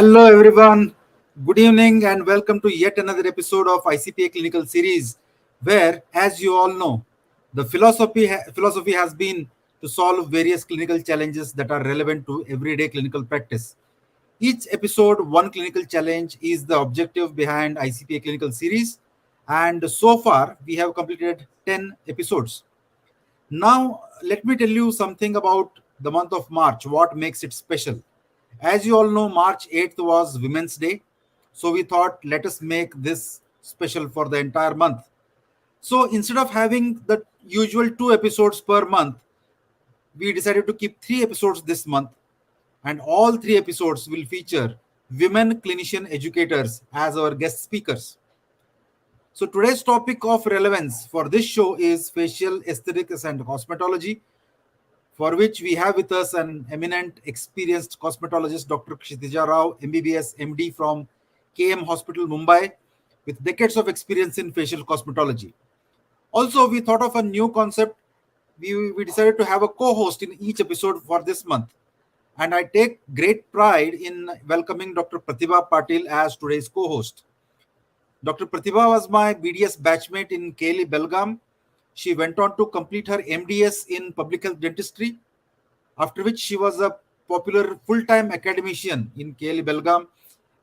Hello everyone, good evening and welcome to yet another episode of ICPA Clinical Series where, as you all know, the philosophy has been to solve various clinical challenges that are relevant to everyday clinical practice. Each episode, one clinical challenge is the objective behind ICPA Clinical Series, and so far we have completed 10 episodes. Now, let me tell you something about the month of March, what makes it special. As you all know, March 8th was Women's Day. So we thought, let us make this special for the entire month. So instead of having the usual 2 episodes per month, we decided to keep 3 episodes this month. And all 3 episodes will feature women clinician educators as our guest speakers. So today's topic of relevance for this show is facial aesthetics and cosmetology, for which we have with us an eminent, experienced cosmetologist, Dr. Kshitija Rao, MBBS, MD from KM Hospital, Mumbai, with decades of experience in facial cosmetology. Also, we thought of a new concept. We decided to have a co-host in each episode for this month. And I take great pride in welcoming Dr. Pratibha Patil as today's co-host. Dr. Pratibha was my BDS batchmate in KLE Belgaum. She went on to complete her MDS in public health dentistry, after which she was a popular full-time academician in KLE Belgaum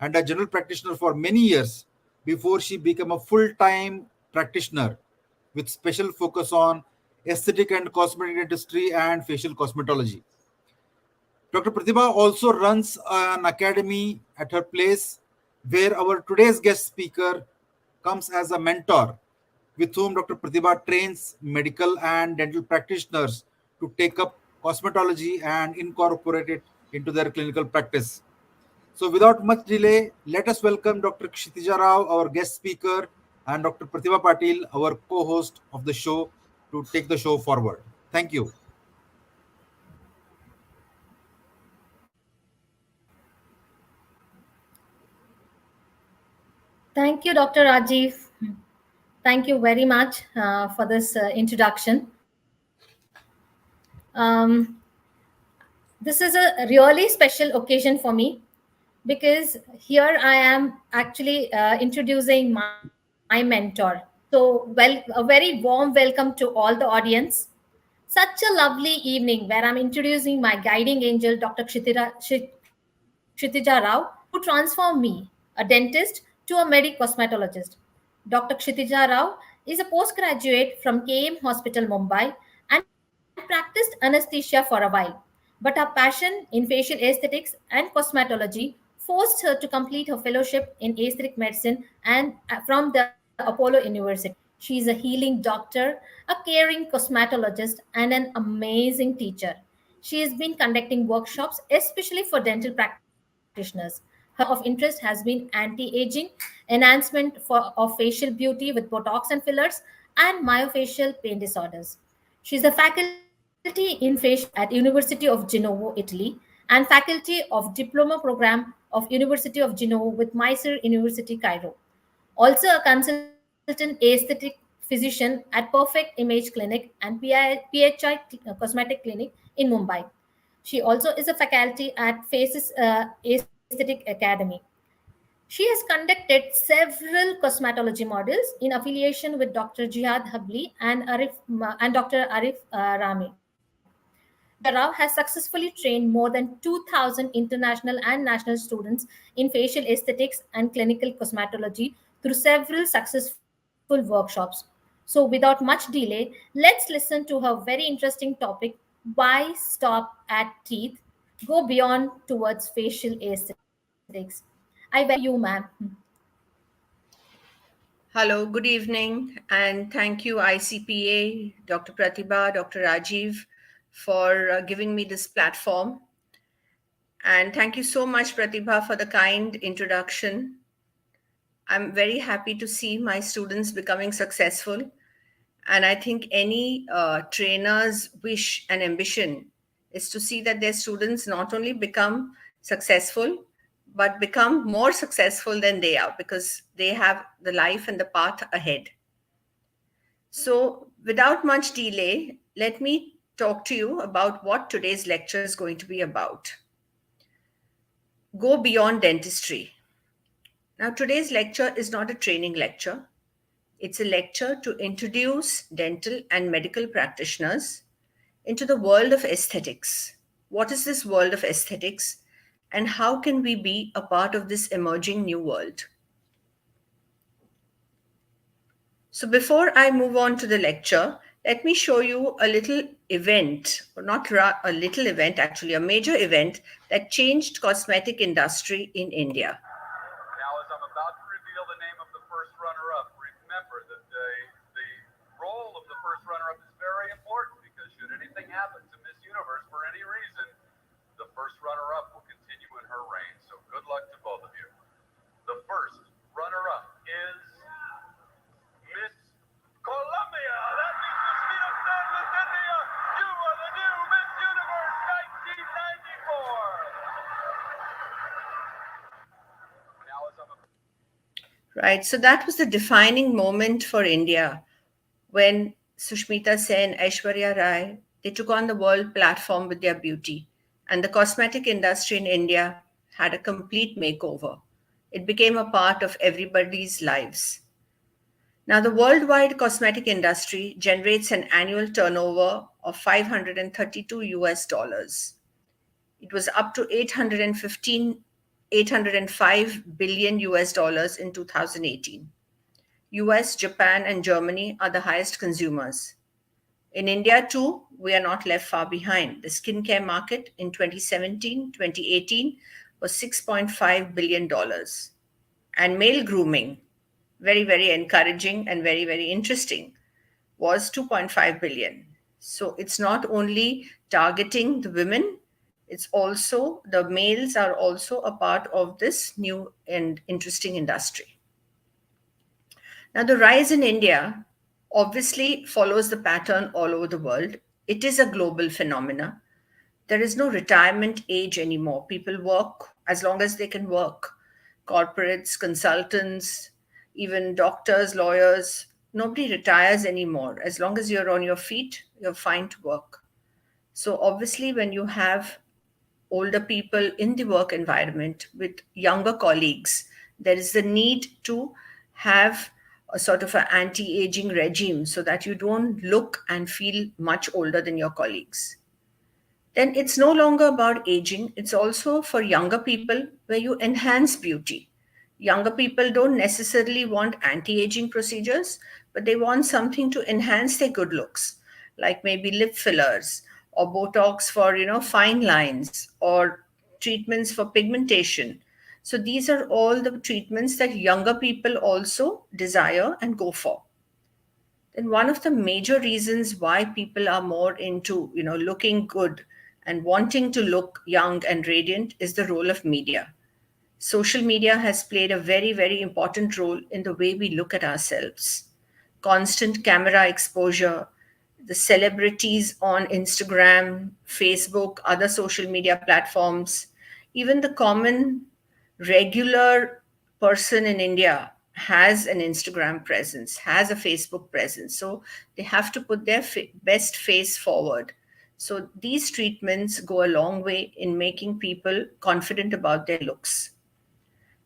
and a general practitioner for many years before she became a full-time practitioner with special focus on aesthetic and cosmetic dentistry and facial cosmetology. Dr. Pratibha also runs an academy at her place where our today's guest speaker comes as a mentor with whom Dr. Pratibha trains medical and dental practitioners to take up cosmetology and incorporate it into their clinical practice. So without much delay, let us welcome Dr. Kshitija Rao, our guest speaker, and Dr. Pratibha Patil, our co-host of the show, to take the show forward. Thank you. Thank you, Dr. Rajiv. Thank you very much for this introduction. This is a really special occasion for me because here I am actually introducing my mentor. So, a very warm welcome to all the audience. Such a lovely evening where I'm introducing my guiding angel, Dr. Kshitija Rao, who transformed me, a dentist, to a medic cosmetologist. Dr. Kshitija Rao is a postgraduate from KM Hospital, Mumbai, and practiced anesthesia for a while. But her passion in facial aesthetics and cosmetology forced her to complete her fellowship in aesthetic medicine and from the Apollo University. She is a healing doctor, a caring cosmetologist, and an amazing teacher. She has been conducting workshops, especially for dental practitioners. Her area of interest has been anti-aging, enhancement of facial beauty with Botox and fillers, and myofascial pain disorders. She is a faculty in facial aesthetics at University of Genoa, Italy, and faculty of diploma program of University of Genoa with Mysore University, Cairo. Also a consultant aesthetic physician at Perfect Image Clinic and PHI Cosmetic Clinic in Mumbai. She also is a faculty at Faces Aesthetic Academy. She has conducted several cosmetology models in affiliation with Dr. Jihad Habli and Dr. Arif Rami. Dr. Rao has successfully trained more than 2,000 international and national students in facial aesthetics and clinical cosmetology through several successful workshops. So, without much delay, let's listen to her very interesting topic: why stop at teeth, go beyond towards facial aesthetics. I welcome you, ma'am. Hello, good evening, and thank you, ICPA, Dr. Pratibha, Dr. Rajiv, for giving me this platform. And thank you so much, Pratibha, for the kind introduction. I'm very happy to see my students becoming successful. And I think any trainer's wish and ambition is to see that their students not only become successful, but become more successful than they are because they have the life and the path ahead. So, without much delay, let me talk to you about what today's lecture is going to be about. Go beyond dentistry. Now, today's lecture is not a training lecture. It's a lecture to introduce dental and medical practitioners into the world of aesthetics. What is this world of aesthetics, and how can we be a part of this emerging new world? So, before I move on to the lecture, let me show you a little event, or not a little event, actually, a major event that changed cosmetic industry in India. Now, as I'm about to reveal the name of the first runner-up, remember that the role of the first runner-up is very important because should anything happen to Miss Universe for any reason, the first runner-up will continue in her reign. So good luck to both of you. The first runner-up is Miss Colombia. That means Kshitija Rao, Miss India. You are the new Miss Universe 1994. Now, as I'm Right, so that was the defining moment for India when Sushmita Sen, Aishwarya Rai, they took on the world platform with their beauty. And the cosmetic industry in India had a complete makeover. It became a part of everybody's lives. Now, the worldwide cosmetic industry generates an annual turnover of 532 US dollars. It was up to 805 billion US dollars in 2018. US, Japan, and Germany are the highest consumers. In India, too, we are not left far behind. The skincare market in 2017-2018 was $6.5 billion. And male grooming, very, very encouraging and very, very interesting, was 2.5 billion. So it's not only targeting the women, it's also the males are also a part of this new and interesting industry. Now, the rise in India obviously follows the pattern all over the world. It is a global phenomena. There is no retirement age anymore. People work as long as they can work. Corporates, consultants, even doctors, lawyers, nobody retires anymore. As long as you're on your feet, you're fine to work. So, obviously, when you have older people in the work environment with younger colleagues, there is the need to have a sort of an anti-aging regime so that you don't look and feel much older than your colleagues. Then it's no longer about aging, it's also for younger people where you enhance beauty. Younger people don't necessarily want anti aging procedures, but they want something to enhance their good looks, like maybe lip fillers or Botox for, fine lines or treatments for pigmentation. So these are all the treatments that younger people also desire and go for. Then one of the major reasons why people are more into looking good and wanting to look young and radiant is the role of media. Social media has played a very, very important role in the way we look at ourselves. Constant camera exposure, the celebrities on Instagram, Facebook, other social media platforms, even the common regular person in India has an Instagram presence, has a Facebook presence. So they have to put their best face forward. So these treatments go a long way in making people confident about their looks.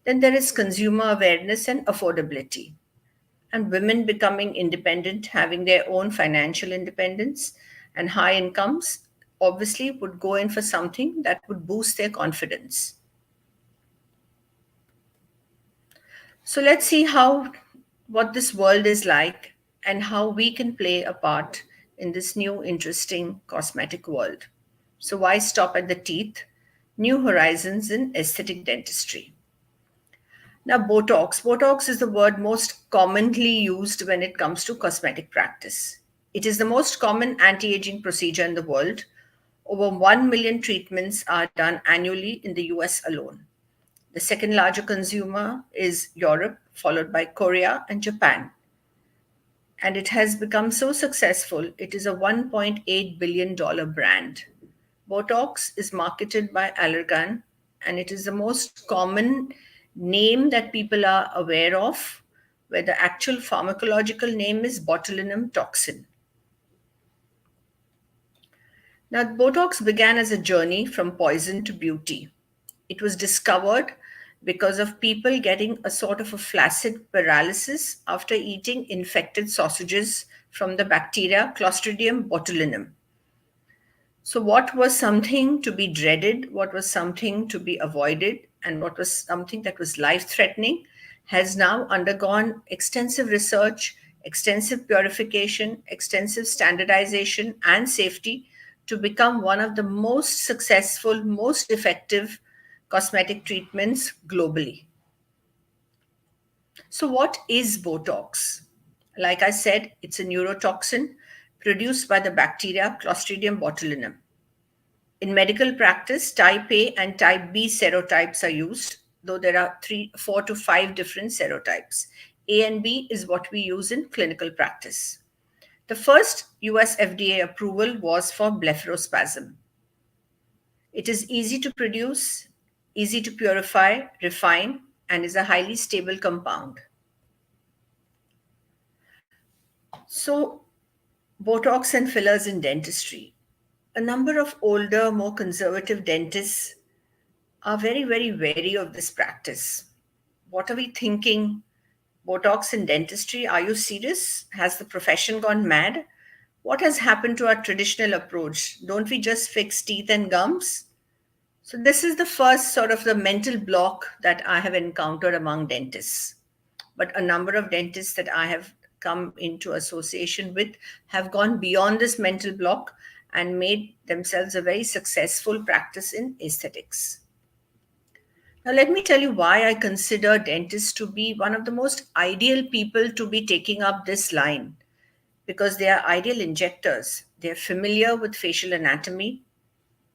Then there is consumer awareness and affordability, and women becoming independent, having their own financial independence and high incomes, obviously would go in for something that would boost their confidence. So let's see what this world is like and how we can play a part in this new interesting cosmetic world. So why stop at the teeth? New horizons in aesthetic dentistry. Now, Botox. Botox is the word most commonly used when it comes to cosmetic practice. It is the most common anti aging procedure in the world. Over 1 million treatments are done annually in the US alone. The second larger consumer is Europe, followed by Korea and Japan. And it has become so successful, it is a $1.8 billion brand. Botox is marketed by Allergan, and it is the most common name that people are aware of, where the actual pharmacological name is botulinum toxin. Now, Botox began as a journey from poison to beauty. It was discovered because of people getting a sort of a flaccid paralysis after eating infected sausages from the bacteria Clostridium botulinum. So, what was something to be dreaded, what was something to be avoided, and what was something that was life threatening has now undergone extensive research, extensive purification, extensive standardization, and safety to become one of the most successful, most effective cosmetic treatments globally. So, what is Botox? Like I said, it's a neurotoxin produced by the bacteria Clostridium botulinum. In medical practice, type A and type B serotypes are used, though there are 4 to 5 different serotypes. A and B is what we use in clinical practice. The first US FDA approval was for blepharospasm. It is easy to produce, easy to purify, refine, and is a highly stable compound. So, Botox and fillers in dentistry. A number of older, more conservative dentists are very, very wary of this practice. What are we thinking? Botox in dentistry? Are you serious? Has the profession gone mad? What has happened to our traditional approach? Don't we just fix teeth and gums? So, this is the first sort of the mental block that I have encountered among dentists. But a number of dentists that I have come into association with have gone beyond this mental block and made themselves a very successful practice in aesthetics. Now, let me tell you why I consider dentists to be one of the most ideal people to be taking up this line, because they are ideal injectors. They're familiar with facial anatomy,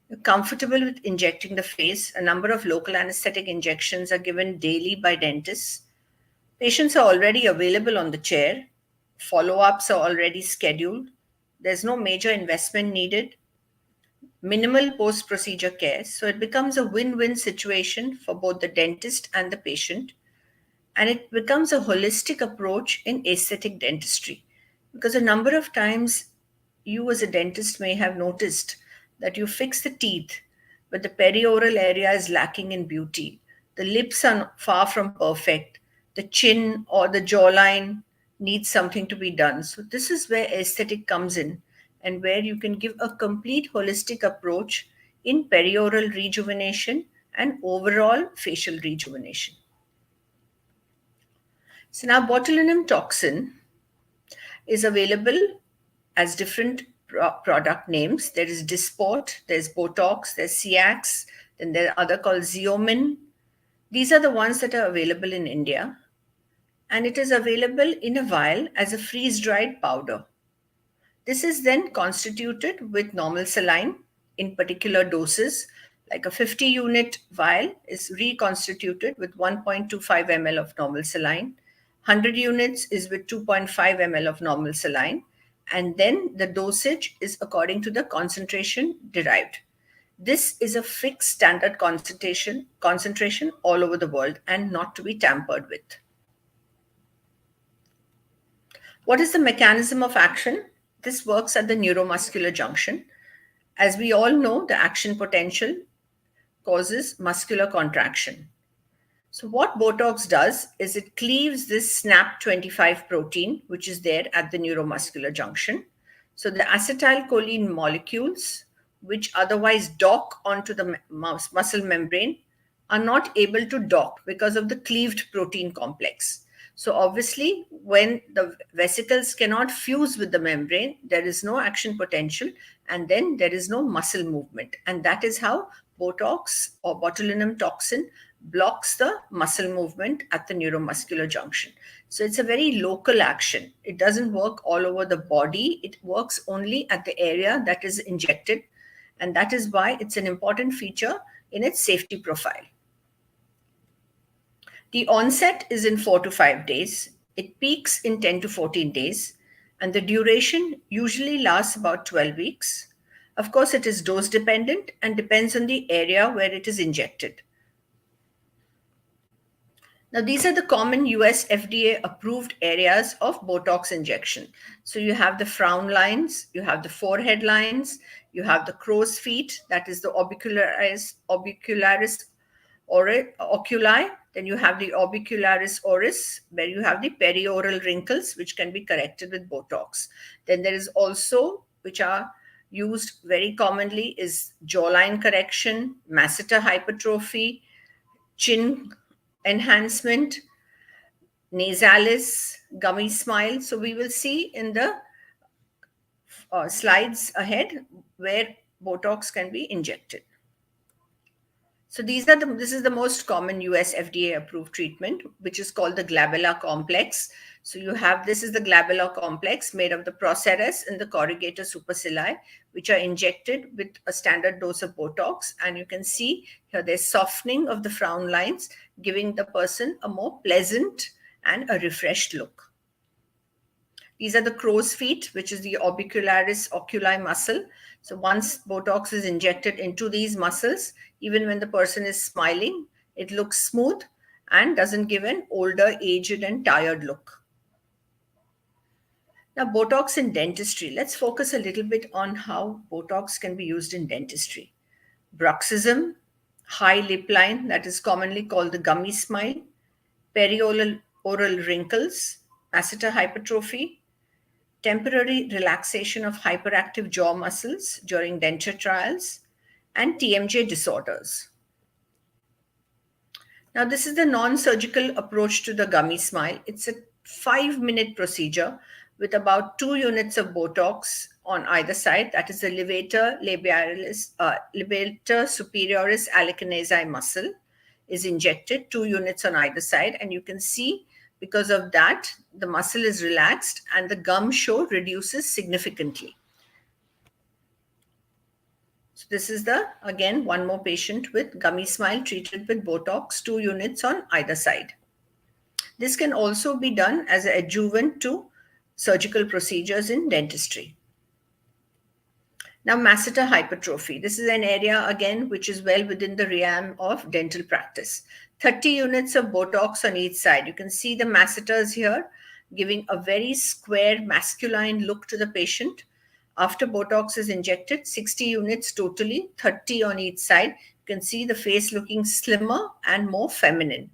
they're comfortable with injecting the face. A number of local anesthetic injections are given daily by dentists. Patients are already available on the chair. Follow ups are already scheduled. There's no major investment needed, minimal post procedure care. So it becomes a win win situation for both the dentist and the patient. And it becomes a holistic approach in aesthetic dentistry. Because a number of times, you as a dentist may have noticed that you fix the teeth, but the perioral area is lacking in beauty. The lips are far from perfect. The chin or the jawline needs something to be done. So, this is where aesthetic comes in, and where you can give a complete holistic approach in perioral rejuvenation and overall facial rejuvenation. So, now botulinum toxin is available as different product names. There is Dysport, there's Botox, there's Ciax, then there are other called Xeomin. These are the ones that are available in India, and it is available in a vial as a freeze-dried powder. This is then constituted with normal saline in particular doses, like a 50 unit vial is reconstituted with 1.25 ml of normal saline. 100 units is with 2.5 ml of normal saline, and then the dosage is according to the concentration derived. This is a fixed standard concentration all over the world and not to be tampered with. What is the mechanism of action? This works at the neuromuscular junction. As we all know, the action potential causes muscular contraction. So, what Botox does is it cleaves this SNAP25 protein, which is there at the neuromuscular junction. So, the acetylcholine molecules, which otherwise dock onto the muscle membrane, are not able to dock because of the cleaved protein complex. So, obviously, when the vesicles cannot fuse with the membrane, there is no action potential, and then there is no muscle movement. And that is how Botox or botulinum toxin blocks the muscle movement at the neuromuscular junction. So it's a very local action. It doesn't work all over the body. It works only at the area that is injected. And that is why it's an important feature in its safety profile. The onset is in 4 to 5 days. It peaks in 10 to 14 days. And the duration usually lasts about 12 weeks. Of course, it is dose dependent and depends on the area where it is injected. Now, these are the common US FDA approved areas of Botox injection. So you have the frown lines, you have the forehead lines, you have the crow's feet, that is the orbicularis oculi. Then you have the orbicularis oris, where you have the perioral wrinkles, which can be corrected with Botox. Then there is also, which are used very commonly, is jawline correction, masseter hypertrophy, chin enhancement, nasalis, gummy smile. So we will see in the slides ahead where Botox can be injected. So this is the most common US FDA approved treatment, which is called the glabella complex. So you have, this is the glabella complex made of the procerus and the corrugator supercilii, which are injected with a standard dose of Botox. And you can see here there's softening of the frown lines, giving the person a more pleasant and a refreshed look. These are the crow's feet, which is the orbicularis oculi muscle. So once Botox is injected into these muscles, even when the person is smiling, it looks smooth and doesn't give an older, aged, and tired look. Now, Botox in dentistry. Let's focus a little bit on how Botox can be used in dentistry. Bruxism, high lip line, that is commonly called the gummy smile, perioral oral wrinkles, masseter hypertrophy, temporary relaxation of hyperactive jaw muscles during denture trials, and TMJ disorders. Now, this is the non-surgical approach to the gummy smile. It's a 5-minute procedure with about 2 units of Botox on either side. That is the levator superioris allicinaceae muscle is injected, 2 units on either side. And you can see because of that, the muscle is relaxed and the gum show reduces significantly. So this is again, one more patient with gummy smile treated with Botox, 2 units on either side. This can also be done as an adjuvant to surgical procedures in dentistry. Now, masseter hypertrophy. This is an area, again, which is well within the realm of dental practice. 30 units of Botox on each side. You can see the masseters here giving a very square masculine look to the patient. After Botox is injected, 60 units totally, 30 on each side. You can see the face looking slimmer and more feminine.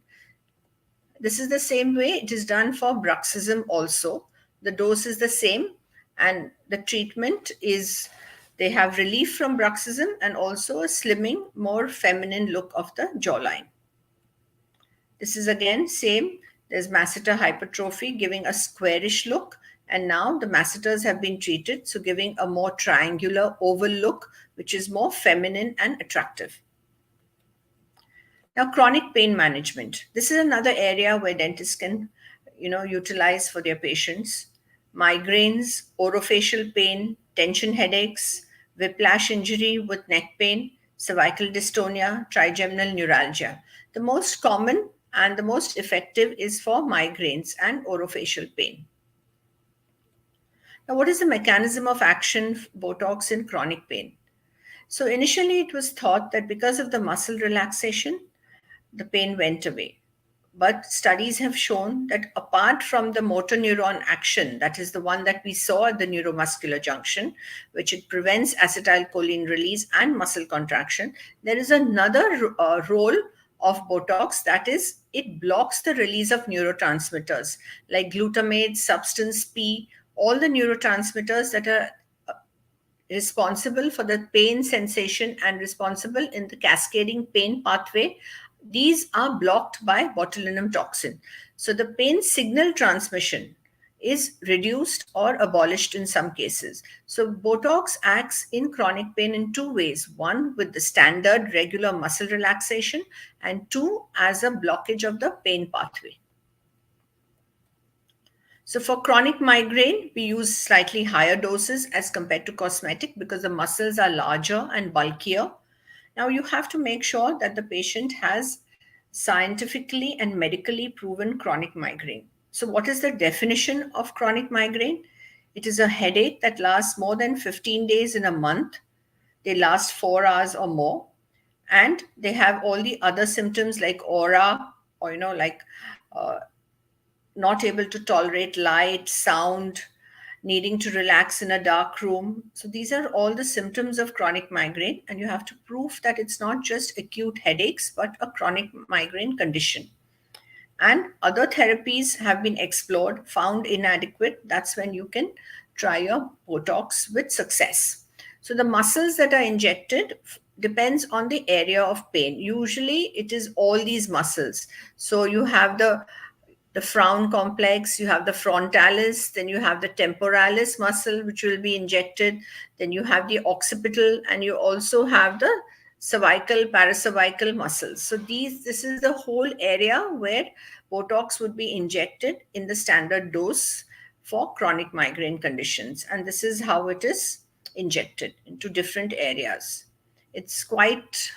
This is the same way it is done for bruxism also. The dose is the same and the treatment is, they have relief from bruxism and also a slimming, more feminine look of the jawline. This is again same. There's masseter hypertrophy giving a squarish look, and now the masseters have been treated, so giving a more triangular oval look, which is more feminine and attractive. Now, chronic pain management. This is another area where dentists can, utilize for their patients. Migraines, orofacial pain, tension headaches, whiplash injury with neck pain, cervical dystonia, trigeminal neuralgia. The most common and the most effective is for migraines and orofacial pain. Now, what is the mechanism of action of Botox in chronic pain? So initially it was thought that because of the muscle relaxation, the pain went away. But studies have shown that apart from the motor neuron action, that is the one that we saw at the neuromuscular junction, which it prevents acetylcholine release and muscle contraction, there is another role of Botox, that is, it blocks the release of neurotransmitters like glutamate, substance P, all the neurotransmitters that are responsible for the pain sensation and responsible in the cascading pain pathway. These are blocked by botulinum toxin. So the pain signal transmission is reduced or abolished in some cases. So Botox acts in chronic pain in 2 ways. 1, with the standard regular muscle relaxation, and 2, as a blockage of the pain pathway. So for chronic migraine, we use slightly higher doses as compared to cosmetic because the muscles are larger and bulkier. Now, you have to make sure that the patient has scientifically and medically proven chronic migraine. So what is the definition of chronic migraine? It is a headache that lasts more than 15 days in a month. They last 4 hours or more. And they have all the other symptoms like aura, or not able to tolerate light, sound, needing to relax in a dark room. So these are all the symptoms of chronic migraine, and you have to prove that it's not just acute headaches, but a chronic migraine condition. And other therapies have been explored, found inadequate. That's when you can try your Botox with success. So the muscles that are injected depends on the area of pain. Usually it is all these muscles. So you have the frown complex, you have the frontalis, then you have the temporalis muscle, which will be injected, then you have the occipital, and you also have the cervical, paracervical muscles. So this is the whole area where Botox would be injected in the standard dose for chronic migraine conditions. And this is how it is injected into different areas. It's quite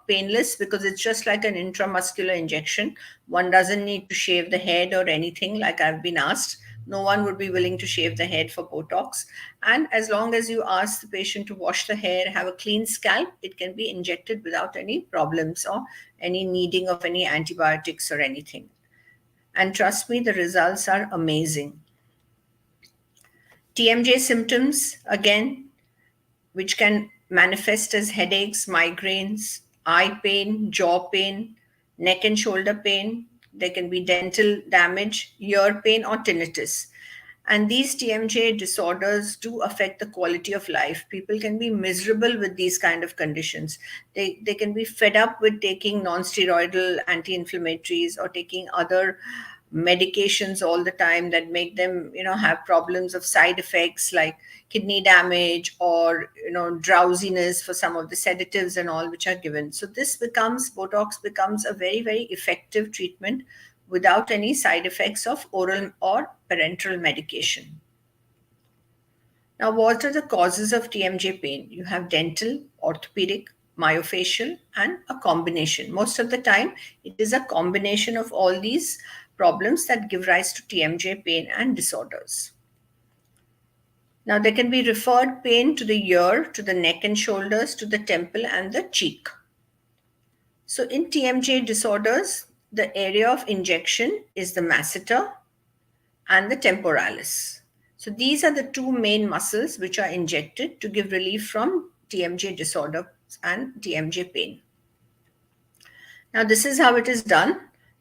painless because it's just like an intramuscular injection. One doesn't need to shave the head or anything, like I've been asked. No one would be willing to shave the head for Botox. And as long as you ask the patient to wash the hair, have a clean scalp, it can be injected without any problems or any needing of any antibiotics or anything. And trust me, the results are amazing. TMJ symptoms, again, which can manifest as headaches, migraines, eye pain, jaw pain, neck and shoulder pain. There can be dental damage, ear pain, or tinnitus. And these TMJ disorders do affect the quality of life. People can be miserable with these kind of conditions. They can be fed up with taking non-steroidal anti-inflammatories or taking other medications all the time that make them, have problems of side effects like kidney damage or, drowsiness for some of the sedatives and all which are given. So Botox becomes a very, very effective treatment without any side effects of oral or parenteral medication. Now, what are the causes of TMJ pain? You have dental, orthopedic, myofascial, and a combination. Most of the time, it is a combination of all these problems that give rise to TMJ pain and disorders. Now, there can be referred pain to the ear, to the neck and shoulders, to the temple and the cheek. So, in TMJ disorders, the area of injection is the masseter and the temporalis. So these are the two main muscles which are injected to give relief from TMJ disorder and TMJ pain. Now this is how it is done.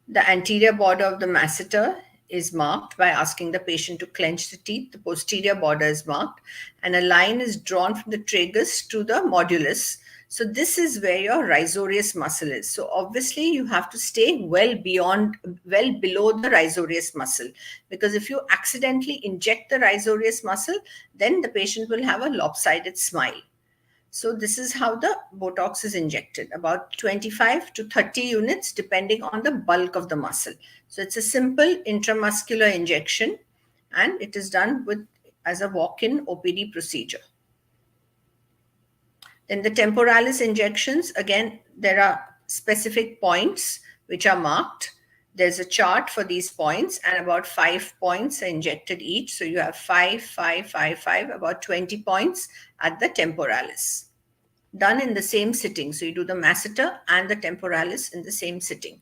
The anterior border of the masseter is marked by asking the patient to clench the teeth. The posterior border is marked and a line is drawn from the tragus to the modulus. So this is where your risorius muscle is. So obviously you have to stay well below the risorius muscle, because if you accidentally inject the risorius muscle, then the patient will have a lopsided smile. So this is how the Botox is injected, about 25 to 30 units depending on the bulk of the muscle. So it's a simple intramuscular injection and it is done as a walk-in OPD procedure. Then the temporalis injections, again, there are specific points which are marked. There's a chart for these points and about 5 points are injected each. So you have 5, 5, 5, 5, about 20 points at the temporalis. Done in the same sitting. So you do the masseter and the temporalis in the same sitting.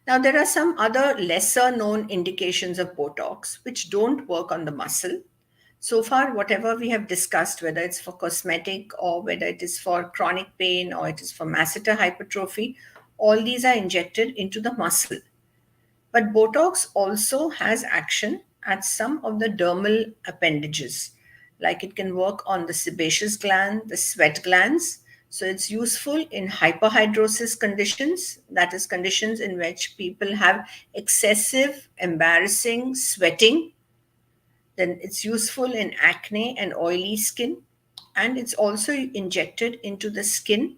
Now there are some other lesser known indications of Botox which don't work on the muscle. So far, whatever we have discussed, whether it's for cosmetic or whether it is for chronic pain or it is for masseter hypertrophy, all these are injected into the muscle. But Botox also has action at some of the dermal appendages, like it can work on the sebaceous gland, the sweat glands. So it's useful in hyperhidrosis conditions, that is conditions in which people have excessive, embarrassing sweating. Then it's useful in acne and oily skin. And it's also injected into the skin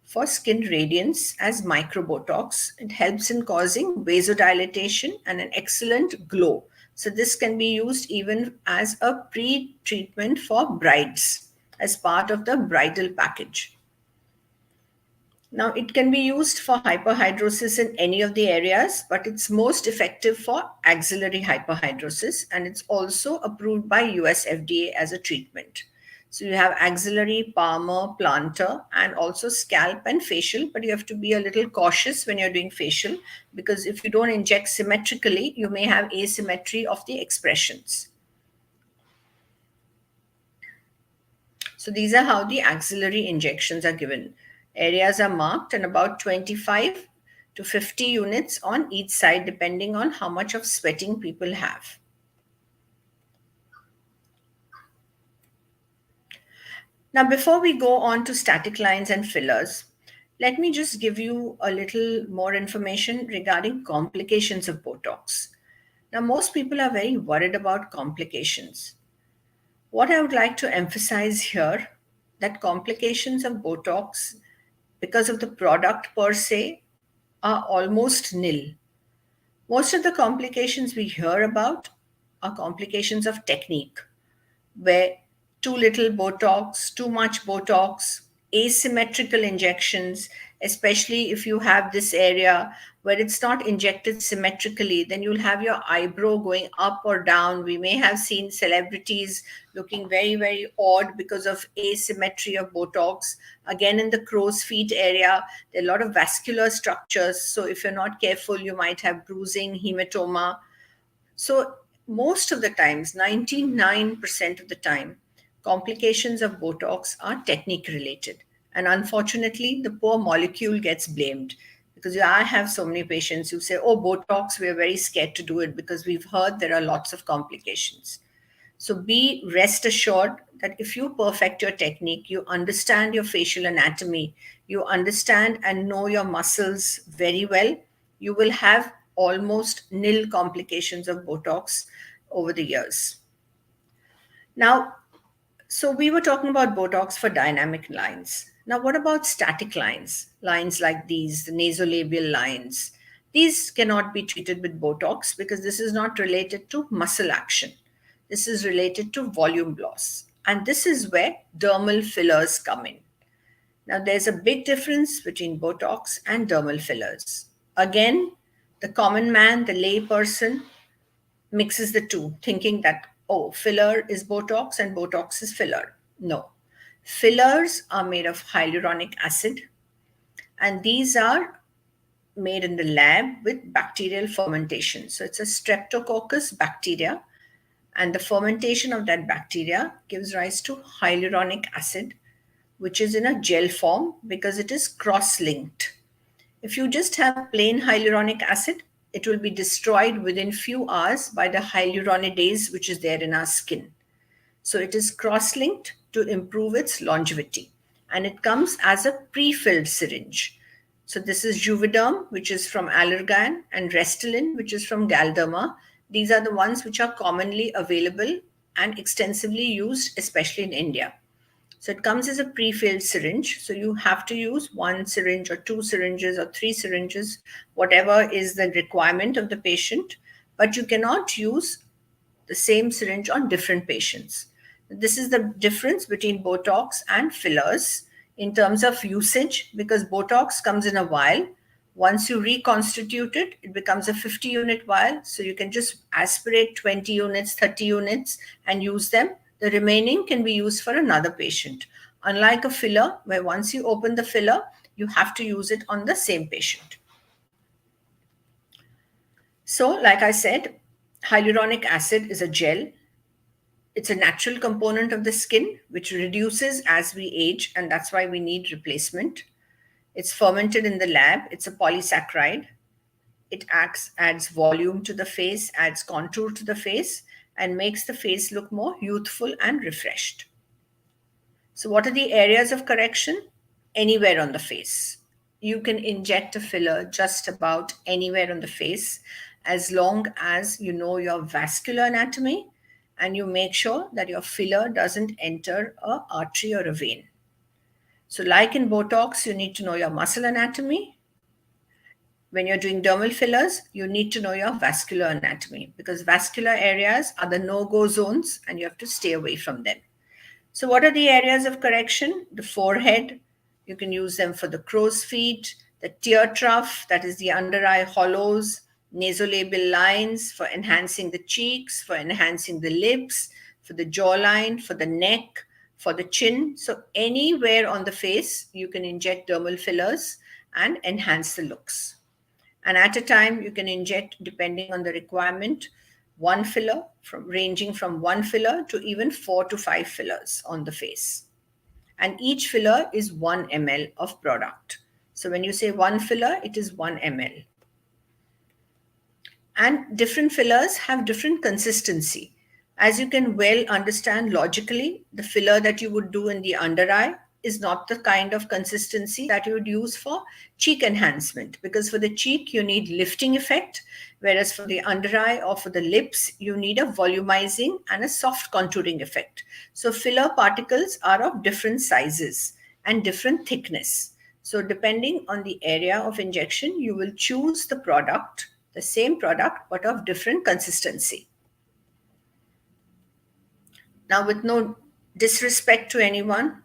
for skin radiance as microbotox. It helps in causing vasodilatation and an excellent glow. So this can be used even as a pre-treatment for brides as part of the bridal package. Now, it can be used for hyperhidrosis in any of the areas, but it's most effective for axillary hyperhidrosis, and it's also approved by US FDA as a treatment. So you have axillary, palmar, plantar, and also scalp and facial, but you have to be a little cautious when you're doing facial because if you don't inject symmetrically, you may have asymmetry of the expressions. So these are how the axillary injections are given. Areas are marked and about 25 to 50 units on each side depending on how much of sweating people have. Now, before we go on to static lines and fillers, let me just give you a little more information regarding complications of Botox. Now, most people are very worried about complications. What I would like to emphasize here that complications of Botox because of the product per se are almost nil. Most of the complications we hear about are complications of technique where too little Botox, too much Botox, asymmetrical injections, especially if you have this area where it's not injected symmetrically, then you'll have your eyebrow going up or down. We may have seen celebrities looking very, very odd because of asymmetry of Botox. Again, in the crow's feet area, there are a lot of vascular structures. So if you're not careful, you might have bruising, hematoma. So, most of the times, 99% of the time, complications of Botox are technique related. And unfortunately, the poor molecule gets blamed because I have so many patients who say, oh, Botox, we're very scared to do it because we've heard there are lots of complications. So be rest assured that if you perfect your technique, you understand your facial anatomy, you understand and know your muscles very well, you will have almost nil complications of Botox over the years. Now, so we were talking about Botox for dynamic lines. Now, what about static lines? Lines like these, the nasolabial lines. These cannot be treated with Botox because this is not related to muscle action. This is related to volume loss. And this is where dermal fillers come in. Now, there's a big difference between Botox and dermal fillers. Again, the common man, the lay person, mixes the two, thinking that, oh, filler is Botox and Botox is filler. No. Fillers are made of hyaluronic acid, and these are made in the lab with bacterial fermentation. So it's a streptococcus bacteria, and the fermentation of that bacteria gives rise to hyaluronic acid, which is in a gel form because it is cross linked. If you just have plain hyaluronic acid, it will be destroyed within few hours by the hyaluronidase which is there in our skin. So it is cross-linked to improve its longevity. And it comes as a pre-filled syringe. So this is Juvederm, which is from Allergan, and Restylane, which is from Galderma. These are the ones which are commonly available and extensively used, especially in India. So it comes as a pre-filled syringe. So you have to use one syringe or two syringes or three syringes, whatever is the requirement of the patient. But you cannot use the same syringe on different patients. This is the difference between Botox and fillers in terms of usage because Botox comes in a vial. Once you reconstitute it, it becomes a 50 unit vial. So you can just aspirate 20 units, 30 units and use them. The remaining can be used for another patient. Unlike a filler, where once you open the filler, you have to use it on the same patient. So, like I said, hyaluronic acid is a gel. It's a natural component of the skin, which reduces as we age, and that's why we need replacement. It's fermented in the lab. It's a polysaccharide. It adds volume to the face, adds contour to the face, and makes the face look more youthful and refreshed. So, what are the areas of correction? Anywhere on the face. You can inject a filler just about anywhere on the face as long as you know your vascular anatomy and you make sure that your filler doesn't enter a artery or a vein. So, like in Botox, you need to know your muscle anatomy. When you're doing dermal fillers, you need to know your vascular anatomy because vascular areas are the no-go zones and you have to stay away from them. So what are the areas of correction? The forehead, you can use them for the crow's feet, the tear trough, that is the under eye hollows, nasolabial lines for enhancing the cheeks, for enhancing the lips, for the jawline, for the neck, For the chin, so anywhere on the face, you can inject dermal fillers and enhance the looks. And at a time, you can inject, depending on the requirement, one filler, ranging from one filler to even 4 to 5 fillers on the face. And each filler is 1 ml of product. So when you say one filler, it is 1 ml. And different fillers have different consistency. As you can well understand logically, the filler that you would do in the under eye is not the kind of consistency that you would use for cheek enhancement, because for the cheek you need lifting effect, whereas for the under eye or for the lips you need a volumizing and a soft contouring effect. So filler particles are of different sizes and different thickness. So depending on the area of injection, you will choose the product, the same product, but of different consistency. Now, with no disrespect to anyone,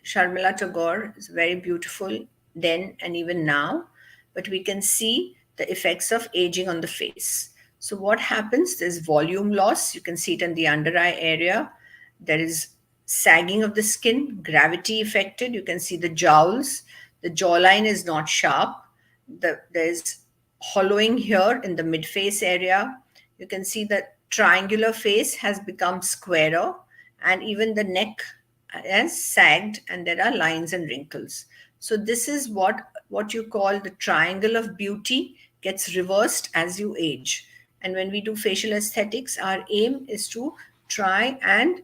Sharmila Tagore is very beautiful then and even now, but we can see the effects of aging on the face. So what happens? There's volume loss. You can see it in the under eye area. There is sagging of the skin, gravity affected. You can see the jowls. The jawline is not sharp. There's hollowing here in the mid-face area. You can see the triangular face has become squarer, and even the neck has sagged, and there are lines and wrinkles. So this is what you call the triangle of beauty gets reversed as you age. And when we do facial aesthetics, our aim is to try and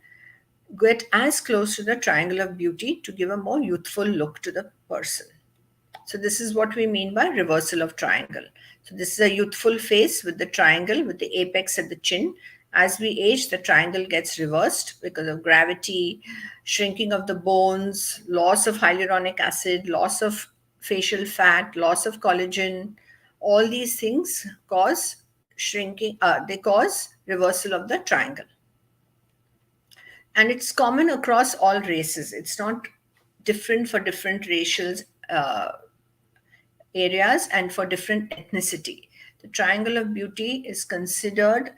get as close to the triangle of beauty to give a more youthful look to the person. So this is what we mean by reversal of triangle. So this is a youthful face with the triangle, with the apex at the chin. As we age, the triangle gets reversed because of gravity, shrinking of the bones, loss of hyaluronic acid, loss of facial fat, loss of collagen. All these things cause shrinking, they cause reversal of the triangle. And it's common across all races. It's not different for different racial areas and for different ethnicity. The triangle of beauty is considered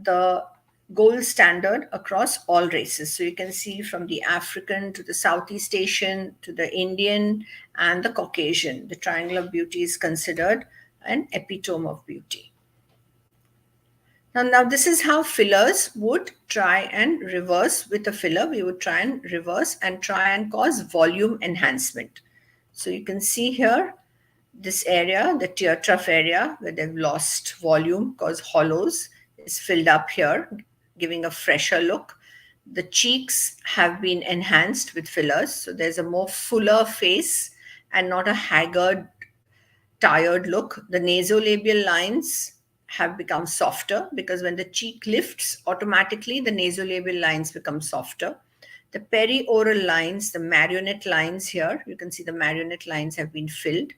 the gold standard across all races. So you can see from the African to the Southeast Asian to the Indian and the Caucasian, the triangle of beauty is considered an epitome of beauty. Now this is how fillers would try and reverse. With a filler, we would try and reverse and try and cause volume enhancement. So you can see here, this area, the tear trough area, where they've lost volume because hollows, is filled up here, giving a fresher look. The cheeks have been enhanced with fillers, so there's a more fuller face and not a haggard, tired look. The nasolabial lines have become softer because when the cheek lifts, automatically the nasolabial lines become softer. The perioral lines, the marionette lines here, you can see the marionette lines have been filled,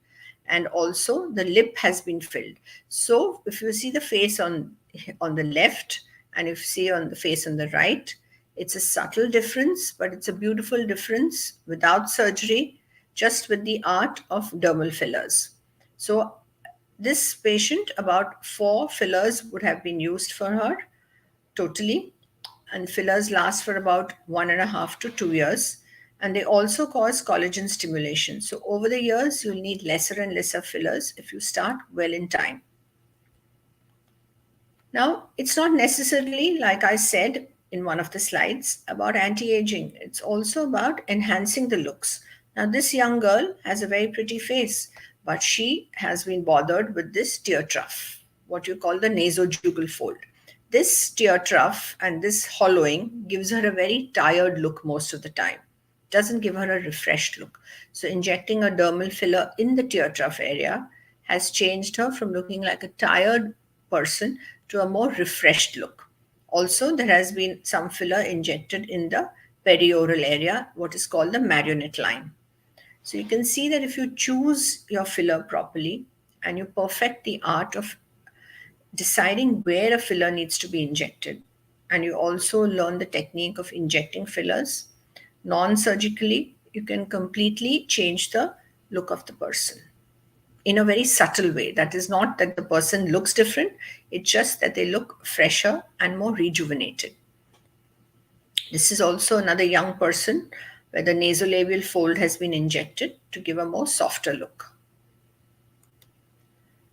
and also the lip has been filled. So if you see the face on the left and if you see on the face on the right, it's a subtle difference, but it's a beautiful difference without surgery, just with the art of dermal fillers. So this patient, about 4 fillers would have been used for her totally, and fillers last for about 1.5 to 2 years. And they also cause collagen stimulation. So over the years, you'll need lesser and lesser fillers if you start well in time. Now, it's not necessarily, like I said in one of the slides, about anti-aging. It's also about enhancing the looks. Now, this young girl has a very pretty face, but she has been bothered with this tear trough, what you call the nasojugal fold. This tear trough and this hollowing gives her a very tired look most of the time. Doesn't give her a refreshed look. So injecting a dermal filler in the tear trough area has changed her from looking like a tired person to a more refreshed look. Also, there has been some filler injected in the perioral area, what is called the marionette line. So you can see that if you choose your filler properly and you perfect the art of deciding where a filler needs to be injected, and you also learn the technique of injecting fillers non-surgically, you can completely change the look of the person in a very subtle way. That is not that the person looks different, it's just that they look fresher and more rejuvenated. This is also another young person where the nasolabial fold has been injected to give a more softer look.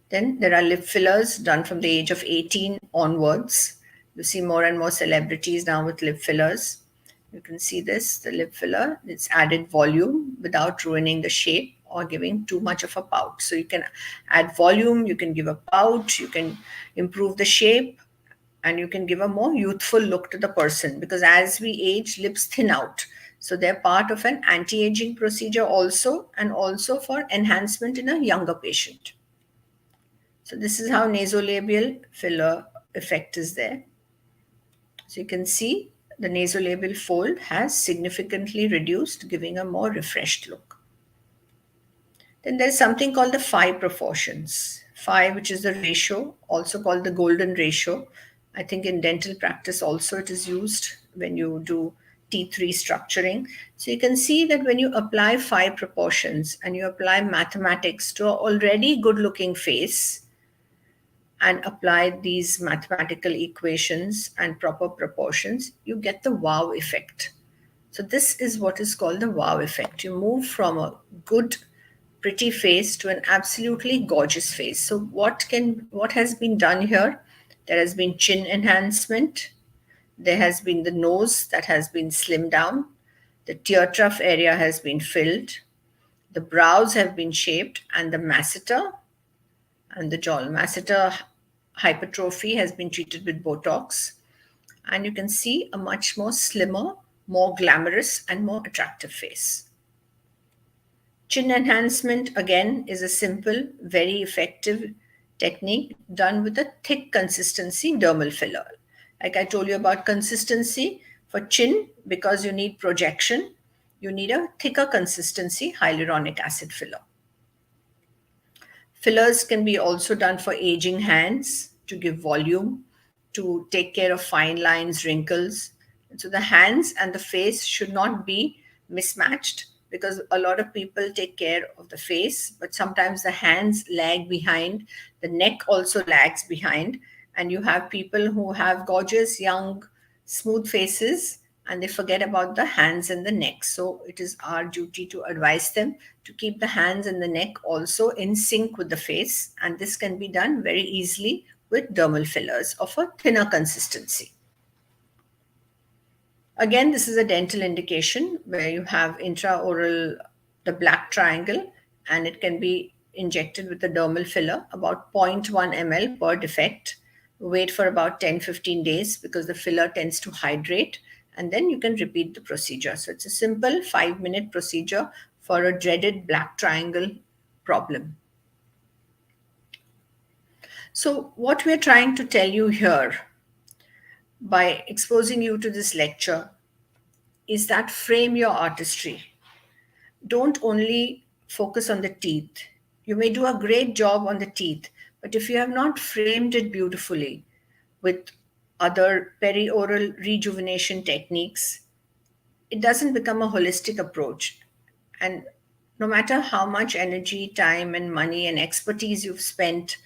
Then there are lip fillers done from the age of 18 onwards. You see more and more celebrities now with lip fillers. You can see this, the lip filler, it's added volume without ruining the shape or giving too much of a pout. So you can add volume, you can give a pout, you can improve the shape, and you can give a more youthful look to the person, because as we age, lips thin out. So they're part of an anti-aging procedure also, and also for enhancement in a younger patient. So this is how nasolabial filler effect is there. So you can see the nasolabial fold has significantly reduced, giving a more refreshed look. Then there's something called the phi proportions. Phi, which is the ratio, also called the golden ratio. I think in dental practice also it is used when you do teeth restructuring. So you can see that when you apply phi proportions and you apply mathematics to an already good looking face, and apply these mathematical equations and proper proportions, you get the wow effect. So this is what is called the wow effect. You move from a good, pretty face to an absolutely gorgeous face. So what has been done here? There has been chin enhancement. There has been the nose that has been slimmed down. The tear trough area has been filled. The brows have been shaped, and the masseter and the jaw masseter hypertrophy has been treated with Botox. And you can see a much more slimmer, more glamorous, and more attractive face. Chin enhancement, again, is a simple, very effective technique done with a thick consistency dermal filler. Like I told you about consistency for chin, because you need projection, you need a thicker consistency hyaluronic acid filler. Fillers can be also done for aging hands to give volume, to take care of fine lines, wrinkles. And so the hands and the face should not be mismatched, because a lot of people take care of the face, but sometimes the hands lag behind, the neck also lags behind, and you have people who have gorgeous, young, smooth faces and they forget about the hands and the neck. So it is our duty to advise them to keep the hands and the neck also in sync with the face, and this can be done very easily with dermal fillers of a thinner consistency. Again, this is a dental indication where you have intraoral, the black triangle, and it can be injected with a dermal filler, about 0.1 ml per defect. Wait for about 10-15 days because the filler tends to hydrate, and then you can repeat the procedure. So it's a simple 5-minute procedure for a dreaded black triangle problem. So, what we're trying to tell you here by exposing you to this lecture is that frame your artistry. Don't only focus on the teeth. You may do a great job on the teeth, but if you have not framed it beautifully with other perioral rejuvenation techniques, it doesn't become a holistic approach. And no matter how much energy, time, and money and expertise you've spent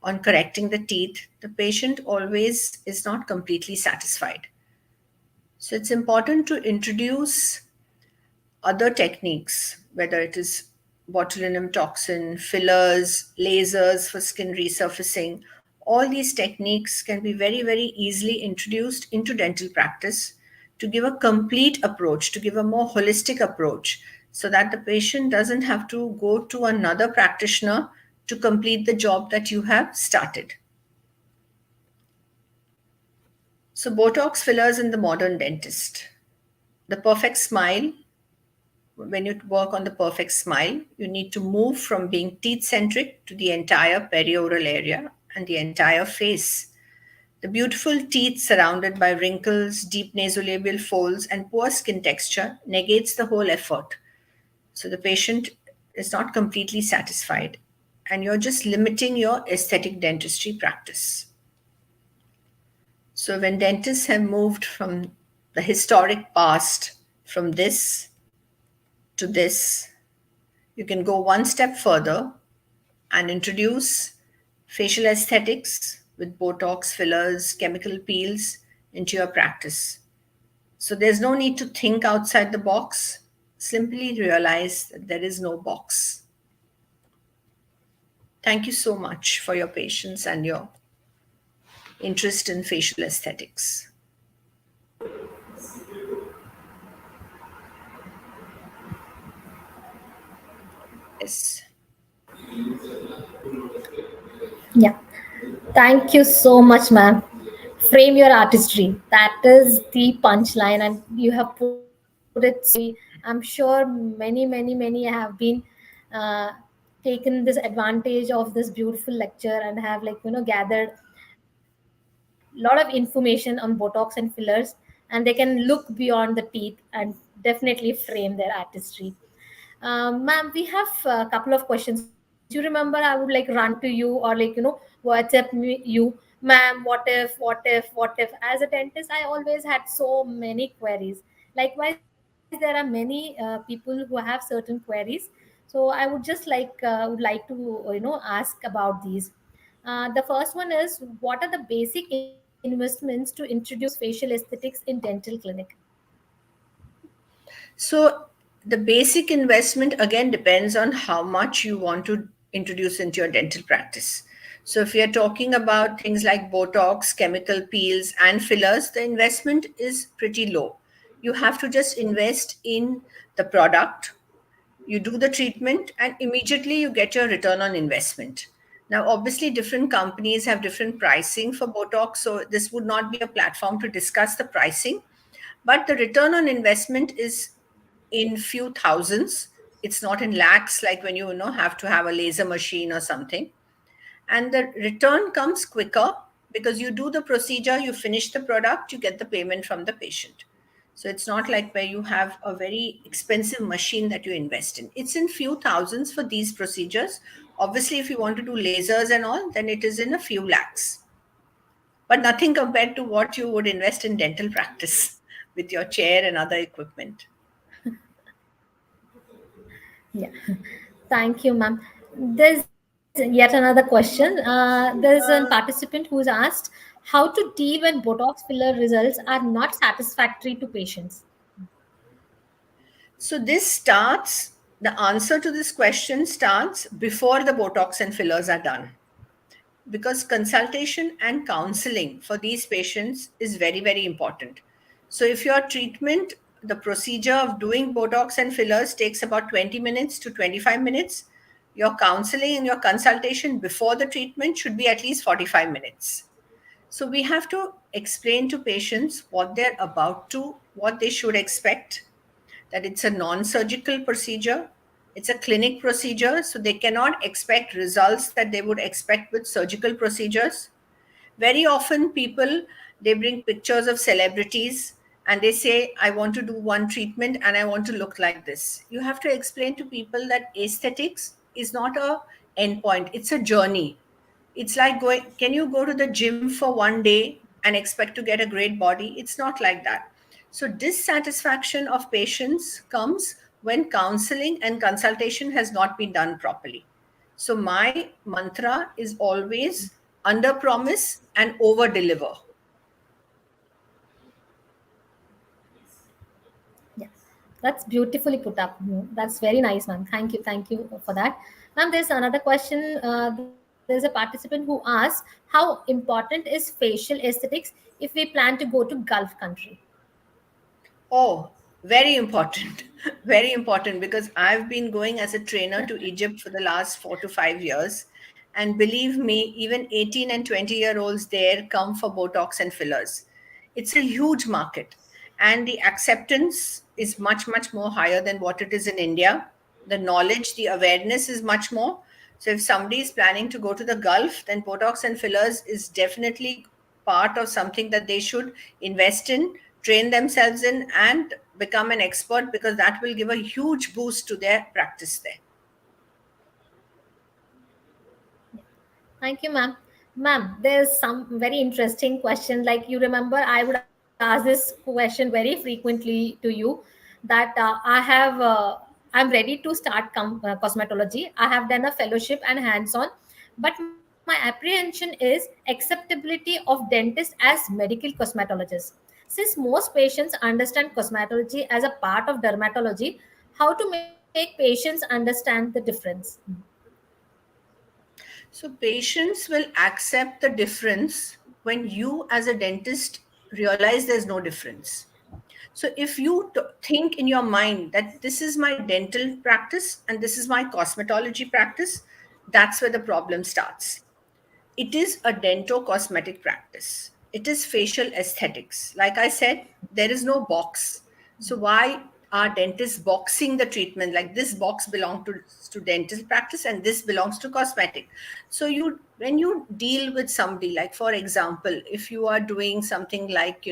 on correcting the teeth, the patient always is not completely satisfied. So it's important to introduce other techniques, whether it is botulinum toxin, fillers, lasers for skin resurfacing. All these techniques can be very, very easily introduced into dental practice to give a complete approach, to give a more holistic approach, so that the patient doesn't have to go to another practitioner to complete the job that you have started. So, Botox fillers in the modern dentist. The perfect smile, when you work on the perfect smile, you need to move from being teeth centric to the entire perioral area and the entire face. The beautiful teeth surrounded by wrinkles, deep nasolabial folds, and poor skin texture negates the whole effort. So the patient is not completely satisfied, and you're just limiting your aesthetic dentistry practice. So when dentists have moved from the historic past, from this to this, you can go one step further and introduce facial aesthetics with Botox fillers, chemical peels into your practice. So there's no need to think outside the box. Simply realize that there is no box. Thank you so much for your patience and your interest in facial aesthetics. Yes. Yeah. Thank you so much, ma'am. Frame your artistry. That is the punchline, and you have put it so beautifully. I'm sure many have been uh, taken this advantage of this beautiful lecture and have, like, gathered a lot of information on Botox and fillers, and they can look beyond the teeth and definitely frame their artistry. Ma'am, we have a couple of questions. You remember, I would like run to you, or, like, WhatsApp you, ma'am, what if? As a dentist, I always had so many queries. Likewise, there are many people who have certain queries. So I would just like to ask about these. The first one is, what are the basic investments to introduce facial aesthetics in dental clinic? So the basic investment again depends on how much you want to introduce into your dental practice. So if we are talking about things like Botox, chemical peels, and fillers, the investment is pretty low. You have to just invest in the product, you do the treatment, and immediately you get your return on investment. Now, obviously, different companies have different pricing for Botox, so this would not be a platform to discuss the pricing, but the return on investment is in few thousands. It's not in lakhs, like when you have to have a laser machine or something. And the return comes quicker because you do the procedure, you finish the product, you get the payment from the patient. So it's not like where you have a very expensive machine that you invest in. It's in few thousands for these procedures. Obviously, if you want to do lasers and all, then it is in a few lakhs, but nothing compared to what you would invest in dental practice with your chair and other equipment. Yeah. Thank you, ma'am. There's yet another question. There's a participant who's asked how to deal when Botox filler results are not satisfactory to patients. So this starts, the answer to this question starts before the Botox and fillers are done, because consultation and counseling for these patients is very, very important. So if your treatment, the procedure of doing Botox and fillers takes about 20 minutes to 25 minutes, your counseling and your consultation before the treatment should be at least 45 minutes. So we have to explain to patients what they're about to, what they should expect, that it's a non surgical procedure, it's a clinic procedure, so they cannot expect results that they would expect with surgical procedures. Very often, people they bring pictures of celebrities and they say, I want to do one treatment and I want to look like this. You have to explain to people that aesthetics is not a endpoint, it's a journey. It's like going, can you go to the gym for one day and expect to get a great body? It's not like that. So dissatisfaction of patients comes when counseling and consultation has not been done properly. So my mantra is always under promise and over deliver. Yeah, that's beautifully put up. That's very nice, ma'am. Thank you for that. Ma'am, there's another question. There's a participant who asks, how important is facial aesthetics if we plan to go to Gulf country? Oh, very important. Very important, because I've been going as a trainer to Egypt for the last 4 to 5 years. And believe me, even 18 and 20-year-olds there come for Botox and fillers. It's a huge market. And the acceptance is much, much more higher than what it is in India. The knowledge, the awareness is much more. So if somebody is planning to go to the Gulf, then Botox and fillers is definitely part of something that they should invest in, train themselves in, and become an expert, because that will give a huge boost to their practice there. Thank you, ma'am. Ma'am, there's some very interesting question. Like, you remember, I would ask this question very frequently to you, that I'm ready to start cosmetology. I have done a fellowship and hands-on, but my apprehension is acceptability of dentist as medical cosmetologist. Since most patients understand cosmetology as a part of dermatology, how to make patients understand the difference? So patients will accept the difference when you, as a dentist, realize there's no difference. So if you think in your mind that this is my dental practice and this is my cosmetology practice, that's where the problem starts. It is a dento cosmetic practice. It is facial aesthetics. Like I said, there is no box. So why are dentists boxing the treatment? Like this box belongs to dental practice and this belongs to cosmetic. So you when you deal with somebody, like for example, if you are doing something like,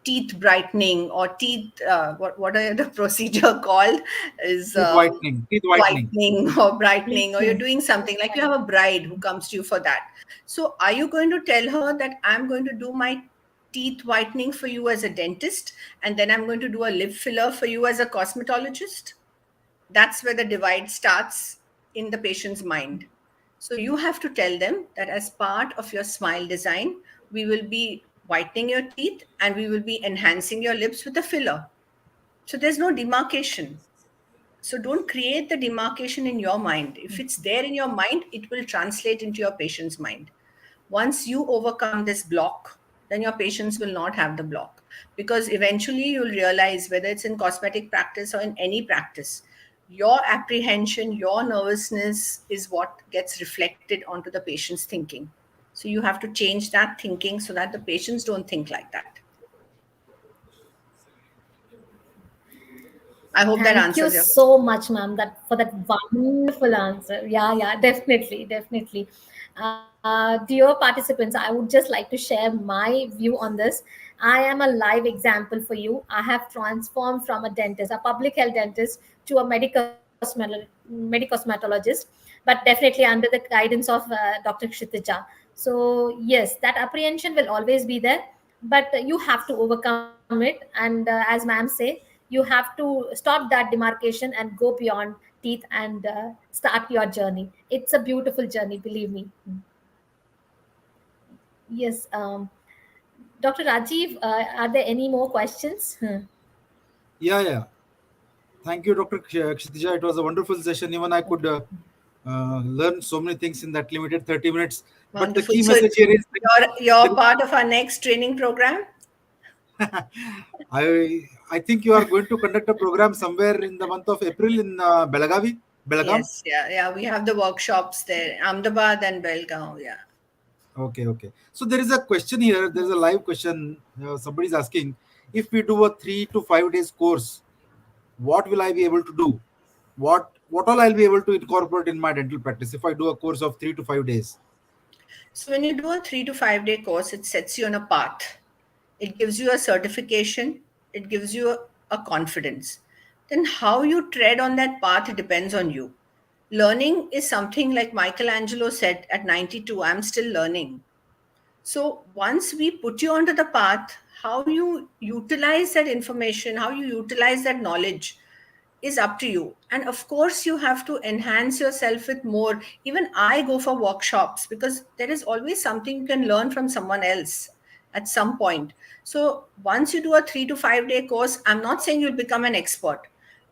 teeth brightening or teeth, what are the procedure called, is Teeth whitening, teeth whitening. whitening or brightening, or you're Treatment. doing something like you have a bride who comes to you for that. So are you going to tell her that I'm going to do my teeth whitening for you as a dentist, and then I'm going to do a lip filler for you as a cosmetologist? That's where the divide starts in the patient's mind. So you have to tell them that as part of your smile design, we will be whitening your teeth and we will be enhancing your lips with a filler. So there's no demarcation. So don't create the demarcation in your mind. If it's there in your mind, it will translate into your patient's mind. Once you overcome this block, then your patients will not have the block, because eventually you'll realize, whether it's in cosmetic practice or in any practice, your apprehension, your nervousness is what gets reflected onto the patient's thinking. So you have to change that thinking so that the patients don't think like that. I hope that Thank you answers your so question. much, ma'am, that for that wonderful answer. Yeah, yeah, definitely, definitely. Dear participants, I would just like to share my view on this. I am a live example for you. I have transformed from a dentist, a public health dentist, to a medical cosmetologist, but definitely under the guidance of Dr. Kshitija. So yes, that apprehension will always be there, but you have to overcome it. And as ma'am say, you have to stop that demarcation and go beyond teeth and start your journey. It's a beautiful journey, believe me. Yes. Dr. Rajiv, are there any more questions? Yeah, yeah. Thank you, Dr. Kshitija. It was a wonderful session. Even I could learn so many things in that limited 30 minutes. But the Wonderful. key So message here is you're there, part of our next training program. I think you are going to conduct a program somewhere in the month of April in Belagavi, Belgaum. Yes, yeah, yeah. We have the workshops there, Ahmedabad and Belgaum. Yeah. Okay, okay. So there is a question here. There is a live question. Somebody is asking, if we do a 3 to 5 days course, what will I be able to do? What all I'll be able to incorporate in my dental practice if I do a course of 3 to 5 days? So when you do a 3 to 5 day course, it sets you on a path. It gives you a certification. It gives you a confidence. Then how you tread on that path, it depends on you. Learning is something like Michelangelo said at 92, I'm still learning. So once we put you onto the path, how you utilize that information, how you utilize that knowledge is up to you. And of course, you have to enhance yourself with more. Even I go for workshops because there is always something you can learn from someone else at some point. So once you do a 3 to 5 day course, I'm not saying you'll become an expert,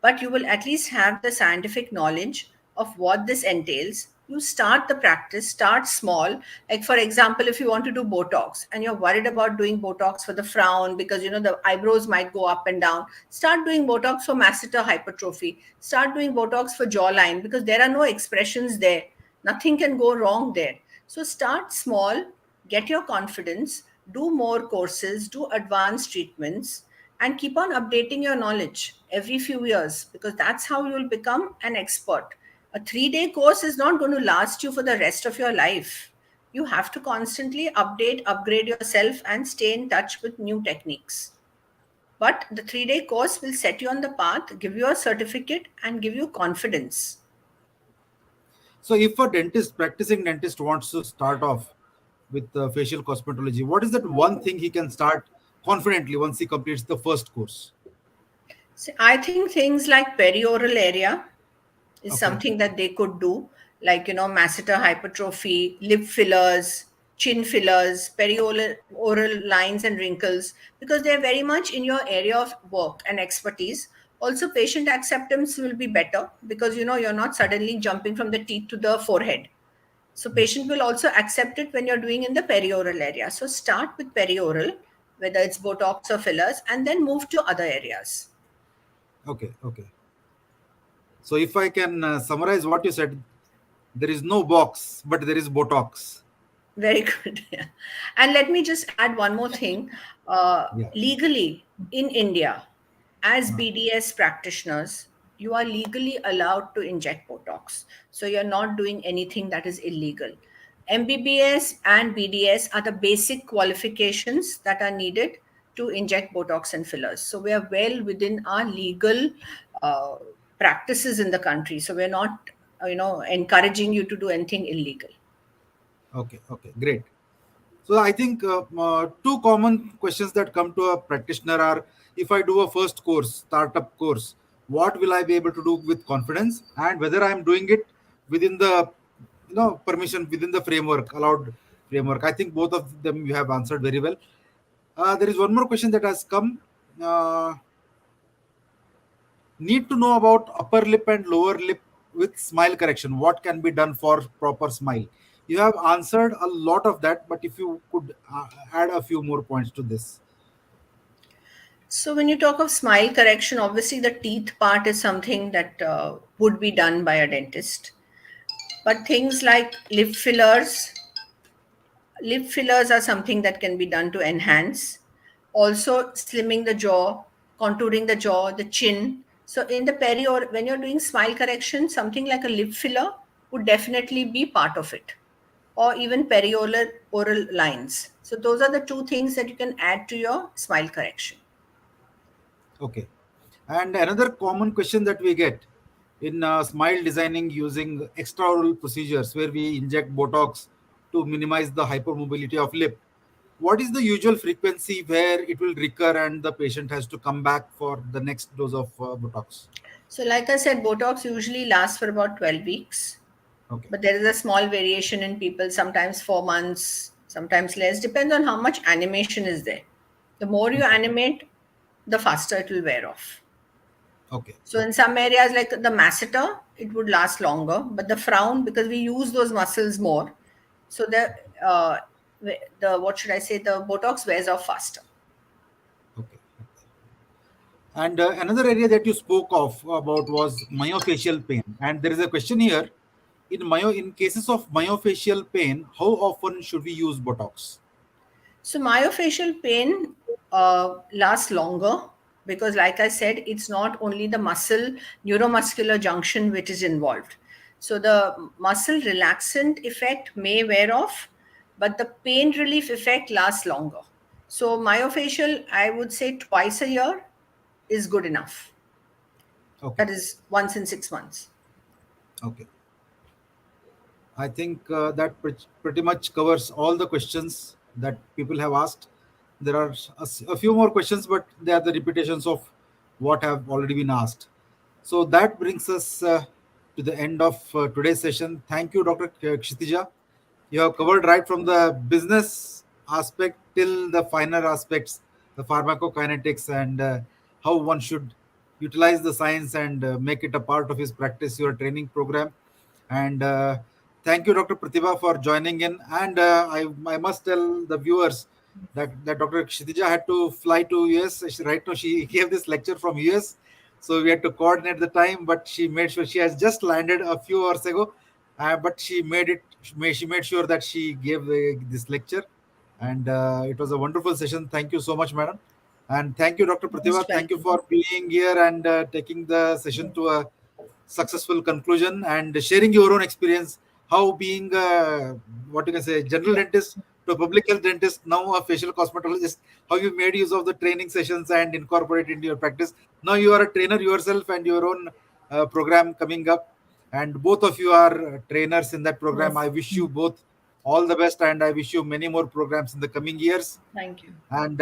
but you will at least have the scientific knowledge of what this entails. You start the practice, start small. Like for example, if you want to do Botox and you're worried about doing Botox for the frown because the eyebrows might go up and down, start doing Botox for masseter hypertrophy. Start doing Botox for jawline because there are no expressions there. Nothing can go wrong there. So start small, get your confidence, do more courses, do advanced treatments, and keep on updating your knowledge every few years, because that's how you'll become an expert. A 3 day course is not going to last you for the rest of your life. You have to constantly update, upgrade yourself, and stay in touch with new techniques. But the 3 day course will set you on the path, give you a certificate, and give you confidence. So if a dentist, practicing dentist, wants to start off with facial cosmetology, what is that one thing he can start confidently once he completes the first course? So I think things like perioral area is Okay. something that they could do, like masseter hypertrophy, lip fillers, chin fillers, perioral lines and wrinkles, because they're very much in your area of work and expertise. Also, patient acceptance will be better because you're not suddenly jumping from the teeth to the forehead. So patient will also accept it when you're doing in the perioral area. So start with perioral, whether it's Botox or fillers, and then move to other areas. Okay, okay. So if I can summarize what you said, there is no box, but there is Botox. Very good. Yeah. And let me just add one more thing. Yeah. Legally, in India, as Uh, BDS practitioners, you are legally allowed to inject Botox. So you're not doing anything that is illegal. MBBS and BDS are the basic qualifications that are needed to inject Botox and fillers. So we are well within our legal uh, practices in the country. So we're not, encouraging you to do anything illegal. okay, okay, great. So I think two common questions that come to a practitioner are: if I do a first course, startup course, what will I be able to do with confidence, and whether I am doing it within the permission, within the framework, allowed framework. I think both of them you have answered very well. There is one more question that has come. Uh, Need to know about upper lip and lower lip with smile correction. What can be done for proper smile? You have answered a lot of that, but if you could add a few more points to this. So, when you talk of smile correction, obviously the teeth part is something that would be done by a dentist. But things like lip fillers are something that can be done to enhance. Also, slimming the jaw, contouring the jaw, the chin. So, in the peri or when you're doing smile correction, something like a lip filler would definitely be part of it, or even perioral oral lines. So, those are the two things that you can add to your smile correction. Okay. And another common question that we get in smile designing using extraoral procedures where we inject Botox to minimize the hypermobility of lip. What is the usual frequency where it will recur and the patient has to come back for the next dose of Botox? So, like I said, Botox usually lasts for about 12 weeks, Okay. but there is a small variation in people, sometimes 4 months, sometimes less, depends on how much animation is there. The more you Okay. animate, the faster it will wear off. Okay. So, in Okay. some areas like the masseter, it would last longer, but the frown, because we use those muscles more, so uh, the what should I say, the Botox wears off faster. Okay. And another area that you spoke of about was myofascial pain. And there is a question here: in cases of myofascial pain, how often should we use Botox? So myofascial pain lasts longer because, like I said, it's not only the muscle neuromuscular junction which is involved. So the muscle relaxant effect may wear off, but the pain relief effect lasts longer. So myofascial, I would say twice a year is good enough. Okay. That is once in 6 months. Okay. I think that pretty much covers all the questions that people have asked. There are a few more questions, but they are the repetitions of what have already been asked. So that brings us to the end of today's session. Thank you, Dr. Kshitija. You have covered right from the business aspect till the finer aspects, the pharmacokinetics, and how one should utilize the science and make it a part of his practice, your training program. And thank you, Dr. Pratibha, for joining in. And I must tell the viewers that Dr. Kshitija had to fly to US. Right now, she gave this lecture from US. So we had to coordinate the time, but she made sure she has just landed a few hours ago. But she made sure that she gave this lecture. And it was a wonderful session. Thank you so much, madam. And thank you, Dr. Most Pratibha. Thank you welcome. for being here and taking the session to a successful conclusion and sharing your own experience how being what you can say general Yeah. dentist to a public health dentist, now a facial cosmetologist, how you made use of the training sessions and incorporate into your practice. Now you are a trainer yourself and your own program coming up, and both of you are trainers in that program. Yes. I wish you both all the best, and I wish you many more programs in the coming years. Thank you. And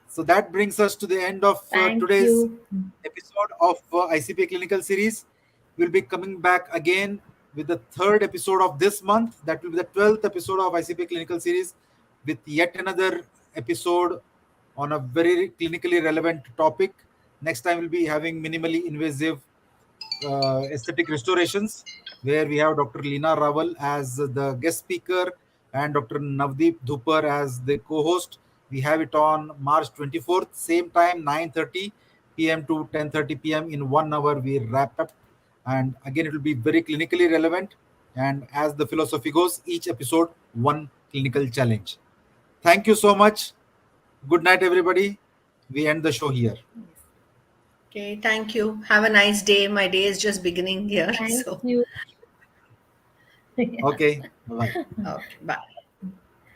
so that brings us to the end of Thank today's you. episode of ICPA Clinical Series. We'll be coming back again with the third episode of this month. That will be the 12th episode of ICPA Clinical Series, with yet another episode on a very clinically relevant topic. Next time we'll be having minimally invasive aesthetic restorations, where we have Dr. Leena Rawal as the guest speaker and Dr. Navdeep Dhupar as the co-host. We have it on March 24th, same time, 9:30 p.m. to 10:30 p.m. In 1 hour, we wrap up. And again, it will be very clinically relevant. And as the philosophy goes, each episode, one clinical challenge. Thank you so much. Good night, everybody. We end the show here. Okay, thank you. Have a nice day. My day is just beginning here. Thank So, you. Okay, bye bye. okay, bye.